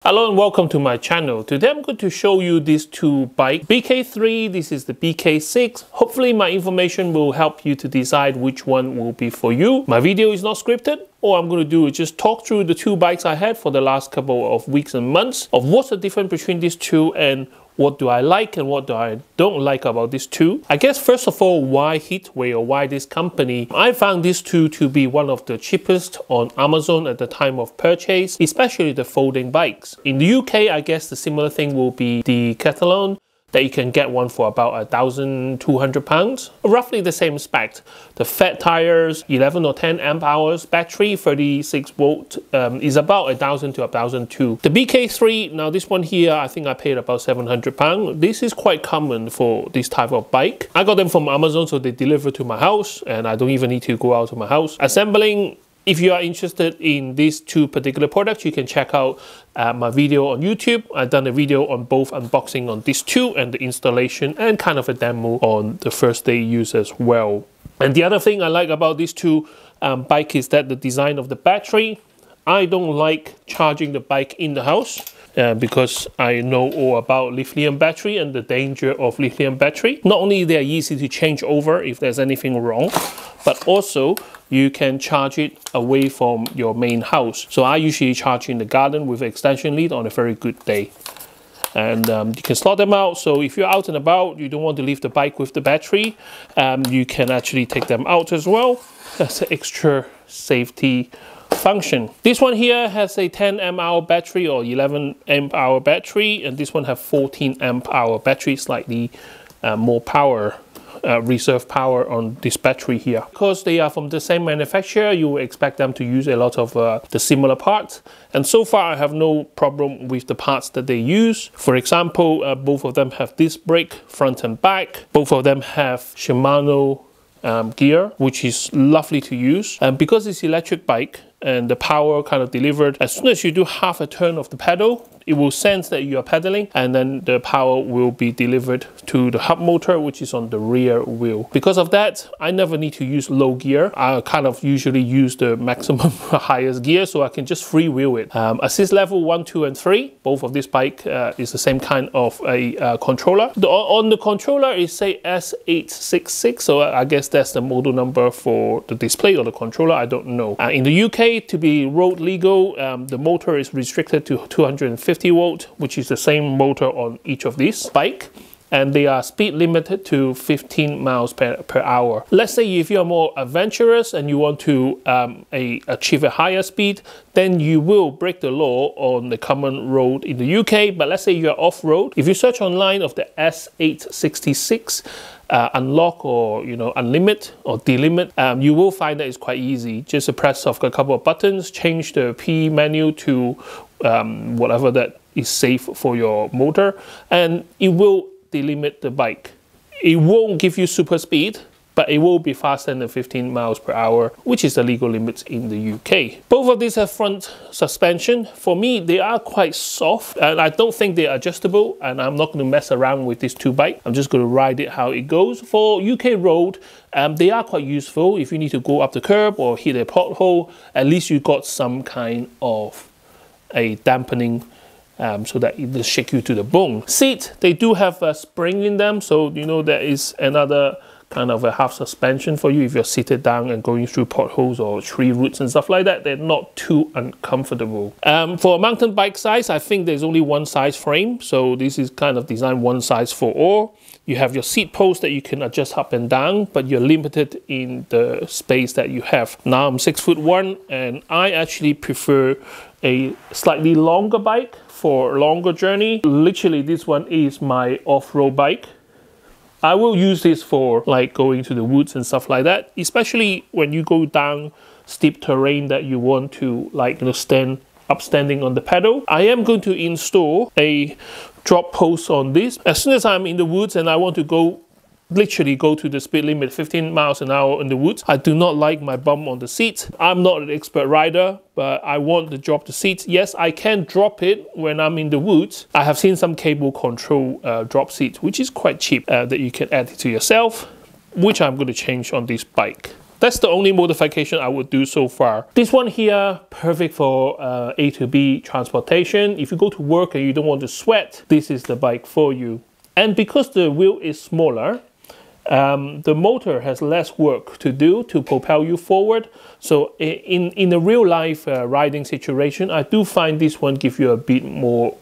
Hello and welcome to my channel. Today I'm going to show you these two bikes. BK3, this is the BK6. Hopefully my information will help you to decide which one will be for you. My video is not scripted. All I'm going to do is just talk through the two bikes I had for the last couple of weeks and months of what's the difference between these two and what do I like and what do I don't like about these two. I guess first of all, why HITWAY or why this company? I found these two to be one of the cheapest on Amazon at the time of purchase, especially the folding bikes. In the UK, I guess the similar thing will be the Catalan, that you can get one for about £1,200, roughly the same spec. The fat tires, 11 or 10 amp hours, battery 36 volt, is about 1,000 to 1,200. The BK3, now this one here, I think I paid about £700. This is quite common for this type of bike. I got them from Amazon, so they deliver to my house, and I don't even need to go out to my house. Assembling. If you are interested in these two particular products, you can check out my video on YouTube. I've done a video on both unboxing on these two and the installation and kind of a demo on the first day use as well. And the other thing I like about these two bikes is that the design of the battery. I don't like charging the bike in the house because I know all about lithium battery and the danger of lithium battery. Not only they are easy to change over if there's anything wrong, but also you can charge it away from your main house. So I usually charge in the garden with an extension lead on a very good day. And you can slot them out, so if you're out and about, you don't want to leave the bike with the battery, you can actually take them out as well. That's an extra safety function. This one here has a 10 amp hour battery or 11 amp hour battery, and this one has 14 amp hour battery, slightly more power. Reserve power on this battery here. Because they are from the same manufacturer, you will expect them to use a lot of the similar parts, and so far I have no problem with the parts that they use. For example, both of them have disc brake front and back. Both of them have Shimano gear, which is lovely to use, and because it's electric bike and the power kind of delivered as soon as you do half a turn of the pedal, it will sense that you are pedaling, and then the power will be delivered to the hub motor, which is on the rear wheel. Because of that, I never need to use low gear. I kind of usually use the maximum highest gear, so I can just freewheel it. Assist level 1, 2, and 3. Both of this bike is the same kind of a controller. On the controller, it say S866, so I guess that's the model number for the display or the controller. I don't know. In the UK, to be road legal, the motor is restricted to 250 volt, which is the same motor on each of these bike, and they are speed limited to 15 miles per hour. Let's say if you're more adventurous and you want to achieve a higher speed, then you will break the law on the common road in the UK. But let's say you're off-road, if you search online of the S866 unlock or unlimit or delimit, you will find that it's quite easy. Just a press of a couple of buttons, change the P menu to whatever that is safe for your motor, and it will delimit the bike. It won't give you super speed, but it will be faster than 15 miles per hour, which is the legal limits in the UK. Both of these have front suspension. For me, they are quite soft, and I don't think they're adjustable, and I'm not going to mess around with these two bikes. I'm just going to ride it how it goes. For UK road, they are quite useful. If you need to go up the curb or hit a pothole, at least you got some kind of a dampening so that it doesn't shake you to the bone. Seat, they do have a spring in them, so there is another kind of a half suspension for you if you're seated down and going through potholes or tree roots and stuff like that. They're not too uncomfortable. For a mountain bike size, I think there's only one size frame, so this is kind of designed one size for all. You have your seat post that you can adjust up and down, but you're limited in the space that you have. Now I'm 6'1", and I actually prefer a slightly longer bike for a longer journey. Literally, this one is my off-road bike. I will use this for like going to the woods and stuff like that, especially when you go down steep terrain that you want to stand upstanding on the pedal. I am going to install a drop post on this. As soon as I'm in the woods and I want to literally go to the speed limit 15 miles an hour in the woods, I do not like my bum on the seat. I'm not an expert rider, but I want to drop the seat. Yes, I can drop it when I'm in the woods. I have seen some cable control drop seats, which is quite cheap, that you can add it to yourself, which I'm going to change on this bike. That's the only modification I would do so far. This one here, perfect for A to B transportation. If you go to work and you don't want to sweat, this is the bike for you. And because the wheel is smaller, the motor has less work to do to propel you forward. So in a real life riding situation, I do find this one gives you a bit more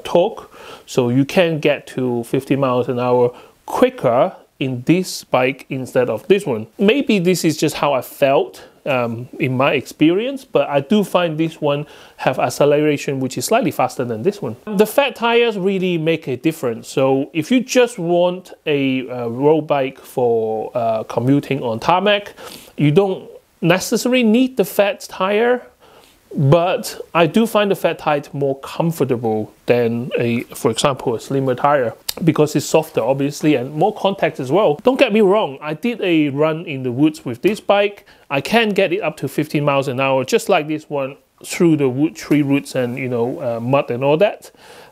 torque. So you can get to 50 miles an hour quicker in this bike instead of this one. Maybe this is just how I felt in my experience, but I do find this one have acceleration which is slightly faster than this one. The fat tires really make a difference. So if you just want a road bike for commuting on tarmac, you don't necessarily need the fat tire. But I do find the fat tire more comfortable than for example, a slimmer tire, because it's softer obviously and more contact as well. Don't get me wrong, I did a run in the woods with this bike. I can get it up to 15 miles an hour just like this one through the wood, tree roots and mud and all that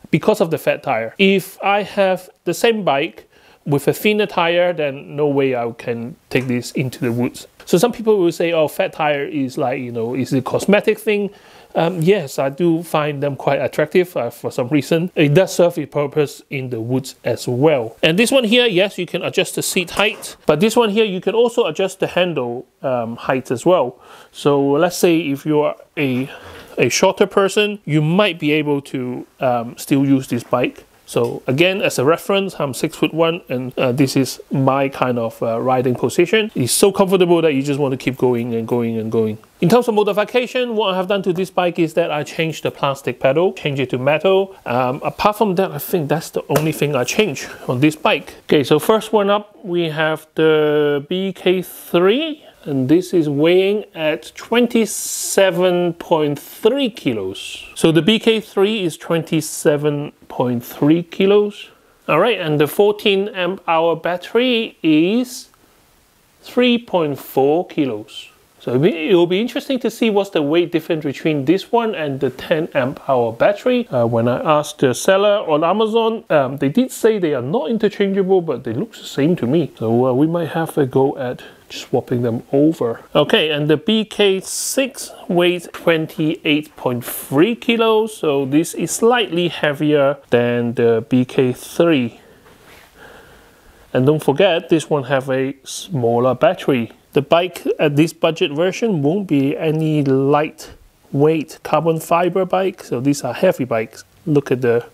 because of the fat tire. If I have the same bike with a thinner tire, then no way I can take this into the woods. So some people will say, oh, fat tire is like, is a cosmetic thing. Yes, I do find them quite attractive for some reason. It does serve its purpose in the woods as well. And this one here, yes, you can adjust the seat height. But this one here, you can also adjust the handle height as well. So let's say if you are a shorter person, you might be able to still use this bike. So again, as a reference, I'm 6'1", and this is my kind of riding position. It's so comfortable that you just want to keep going and going and going. In terms of modification, what I have done to this bike is that I changed the plastic pedal, changed it to metal. Apart from that, I think that's the only thing I changed on this bike. Okay, so first one up, we have the BK3. And this is weighing at 27.3 kilos. So the BK3 is 27.3 kilos. All right, and the 14 amp hour battery is 3.4 kilos. So it will be interesting to see what's the weight difference between this one and the 10 amp hour battery. When I asked the seller on Amazon, they did say they are not interchangeable, but they look the same to me. So we might have a go at swapping them over. Okay, and the BK6 weighs 28.3 kilos, so this is slightly heavier than the BK3. And don't forget, this one have a smaller battery. The bike at this budget version won't be any lightweight carbon fiber bike, so these are heavy bikes. Look at the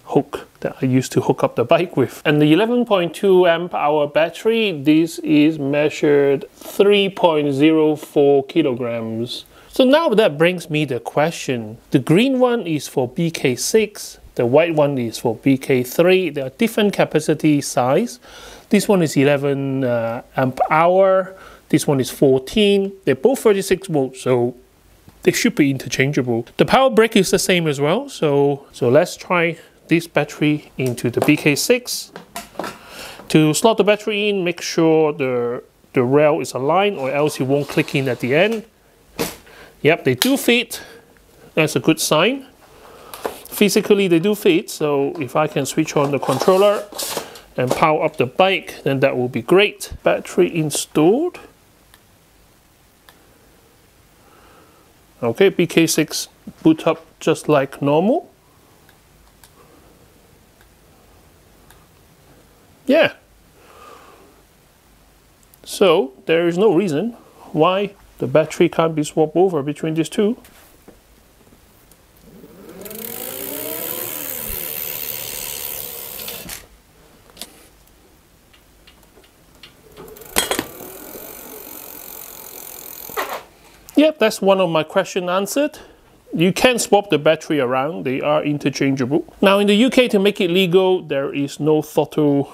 hook that I used to hook up the bike with. And the 11.2 amp hour battery, this is measured 3.04 kilograms. So now that brings me the question. The green one is for BK6, the white one is for BK3. They are different capacity size. This one is 11 amp hour, this one is 14. They're both 36 volts, so they should be interchangeable. The power brick is the same as well, so let's try this battery into the BK6. To slot the battery in, make sure the rail is aligned or else it won't click in at the end. Yep, they do fit. That's a good sign. Physically they do fit, so if I can switch on the controller and power up the bike, then that will be great. Battery installed. Okay, BK6 boot up just like normal. Yeah. So there is no reason why the battery can't be swapped over between these two. Yep, that's one of my questions answered. You can swap the battery around, they are interchangeable. Now in the UK, to make it legal, there is no throttle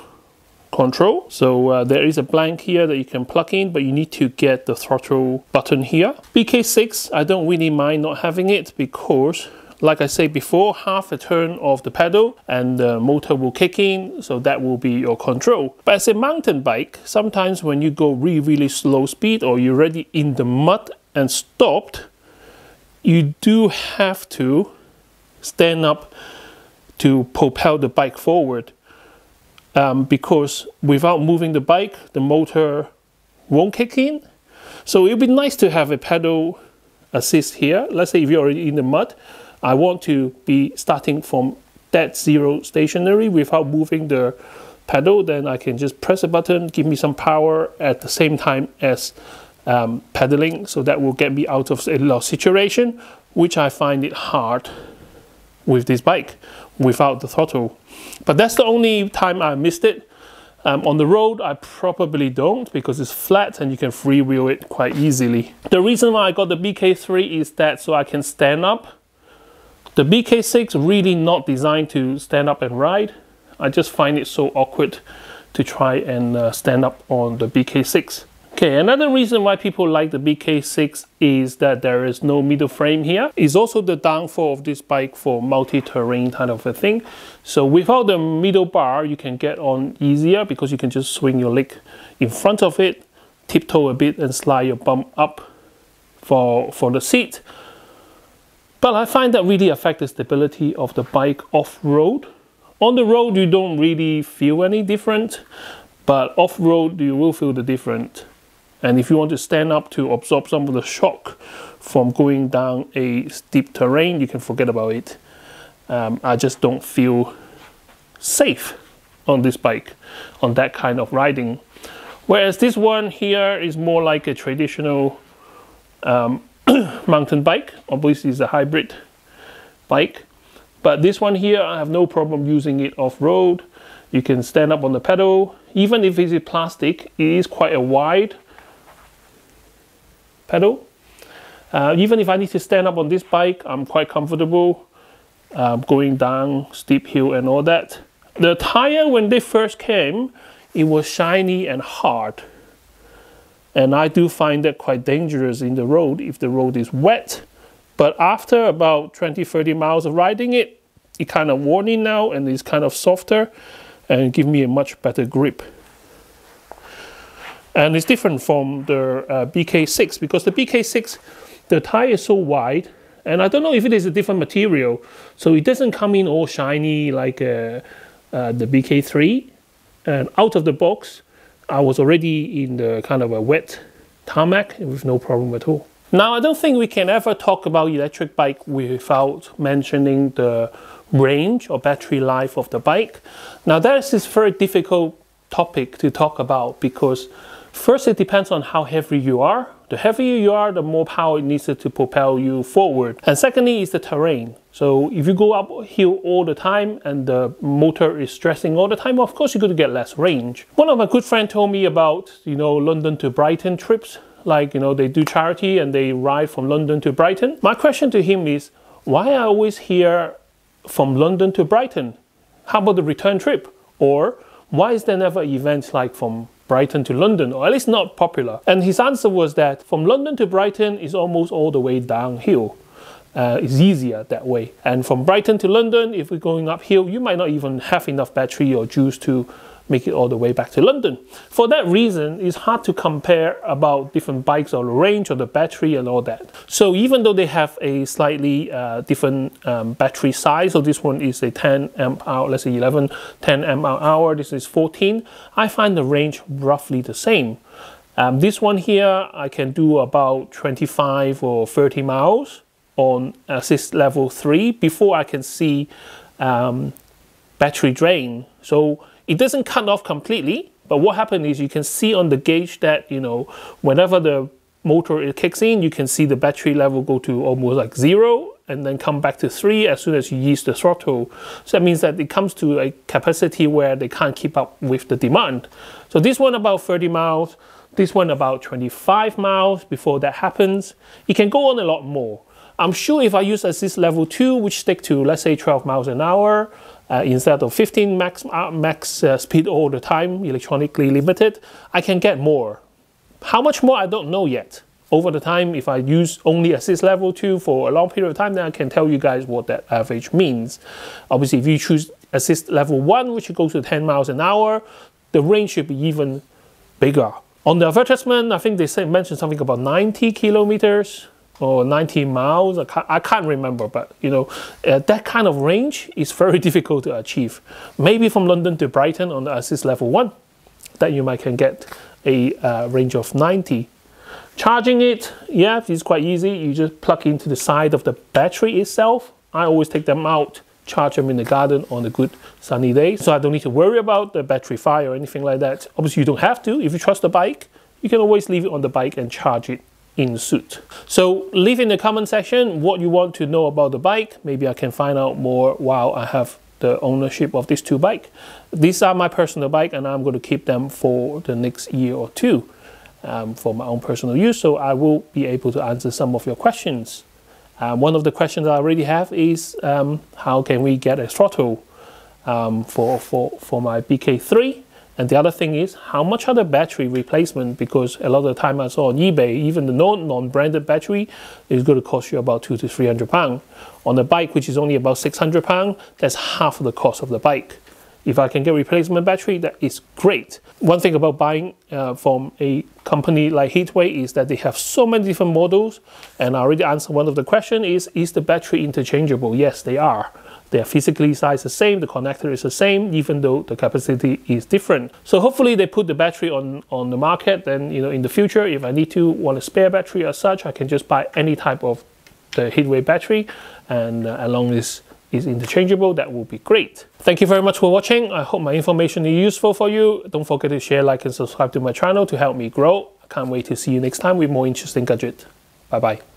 control. So there is a blank here that you can plug in, but you need to get the throttle button here. BK6, I don't really mind not having it because, like I said before, half a turn of the pedal and the motor will kick in, so that will be your control. But as a mountain bike, sometimes when you go really slow speed or you're already in the mud and stopped, you do have to stand up to propel the bike forward. Because without moving the bike, the motor won't kick in. So it'd be nice to have a pedal assist here. Let's say if you're already in the mud, I want to be starting from dead zero stationary without moving the pedal, then I can just press a button, give me some power at the same time as pedaling. So that will get me out of a lost situation, which I find it hard with this bike without the throttle. But that's the only time I missed it. On the road, I probably don't, because it's flat and you can freewheel it quite easily. The reason why I got the BK3 is that so I can stand up. The BK6 really not designed to stand up and ride. I just find it so awkward to try and stand up on the BK6. Okay, another reason why people like the BK6 is that there is no middle frame here. It's also the downfall of this bike for multi-terrain kind of a thing. So without the middle bar, you can get on easier because you can just swing your leg in front of it, tiptoe a bit and slide your bum up for the seat. But I find that really affects the stability of the bike off-road. On the road, you don't really feel any different, but off-road, you will feel the difference. And if you want to stand up to absorb some of the shock from going down a steep terrain, you can forget about it. I just don't feel safe on this bike, on that kind of riding. Whereas this one here is more like a traditional mountain bike. Obviously, it's a hybrid bike. But this one here, I have no problem using it off-road. You can stand up on the pedal. Even if it's plastic, it is quite a wide pedal. Even if I need to stand up on this bike, I'm quite comfortable going down steep hill and all that. The tire, when they first came, it was shiny and hard. And I do find that quite dangerous in the road if the road is wet. But after about 20-30 miles of riding it, it kind of worn in now and it's kind of softer and give me a much better grip. And it's different from the BK6 because the BK6, the tire is so wide, and I don't know if it is a different material, so it doesn't come in all shiny like the BK3. And out of the box, I was already in the kind of a wet tarmac with no problem at all. Now, I don't think we can ever talk about electric bike without mentioning the range or battery life of the bike. Now, that is very difficult topic to talk about because first, it depends on how heavy you are. The heavier you are, the more power it needs to propel you forward. And secondly is the terrain. So if you go uphill all the time and the motor is stressing all the time, of course you're going to get less range. One of my good friends told me about, London to Brighton trips. Like, they do charity and they ride from London to Brighton. My question to him is, why I always hear from London to Brighton? How about the return trip? Or why is there never events like from Brighton to London, or at least not popular? And his answer was that from London to Brighton is almost all the way downhill. It's easier that way. And from Brighton to London, if we're going uphill, you might not even have enough battery or juice to make it all the way back to London. For that reason, it's hard to compare about different bikes or the range or the battery and all that. So even though they have a slightly different battery size, so this one is a 10 amp hour, let's say 10 amp hour, this is 14, I find the range roughly the same. This one here, I can do about 25 or 30 miles on assist level 3 before I can see battery drain. So it doesn't cut off completely, but what happens is you can see on the gauge that, whenever the motor kicks in, you can see the battery level go to almost like 0 and then come back to 3 as soon as you use the throttle. So that means that it comes to a capacity where they can't keep up with the demand. So this one about 30 miles, this one about 25 miles before that happens. It can go on a lot more. I'm sure if I use assist level 2, which stick to, let's say, 12 miles an hour, instead of 15 max speed all the time, electronically limited, I can get more. How much more, I don't know yet. Over the time, if I use only assist level 2 for a long period of time, then I can tell you guys what that average means. Obviously, if you choose assist level 1, which goes to 10 miles an hour, the range should be even bigger. On the advertisement, I think they mentioned something about 90 kilometers. Or 90 miles, I can't remember, but that kind of range is very difficult to achieve. Maybe from London to Brighton on the assist level 1, that you might can get a range of 90. Charging it, yeah, it's quite easy. You just plug into the side of the battery itself. I always take them out, charge them in the garden on a good sunny day, so I don't need to worry about the battery fire or anything like that. Obviously you don't have to. If you trust the bike, you can always leave it on the bike and charge it in suit. So leave in the comment section what you want to know about the bike. Maybe I can find out more while I have the ownership of these two bikes. These are my personal bike, and I'm going to keep them for the next year or two for my own personal use, so I will be able to answer some of your questions. One of the questions I already have is how can we get a throttle for my BK3? And the other thing is, how much are the battery replacement? Because a lot of the time I saw on eBay, even the non-branded battery is going to cost you about £200 to £300. On a bike which is only about £600, that's half of the cost of the bike. If I can get replacement battery, that is great. One thing about buying from a company like HITWAY is that they have so many different models, and I already answered one of the questions is the battery interchangeable? Yes, they are. They are physically sized the same, the connector is the same, even though the capacity is different. So hopefully they put the battery on the market, then in the future, if I need to want a spare battery or such, I can just buy any type of the HITWAY battery, and as long as is interchangeable, that will be great. Thank you very much for watching. I hope my information is useful for you. Don't forget to share, like, and subscribe to my channel to help me grow. I can't wait to see you next time with more interesting gadgets. Bye bye.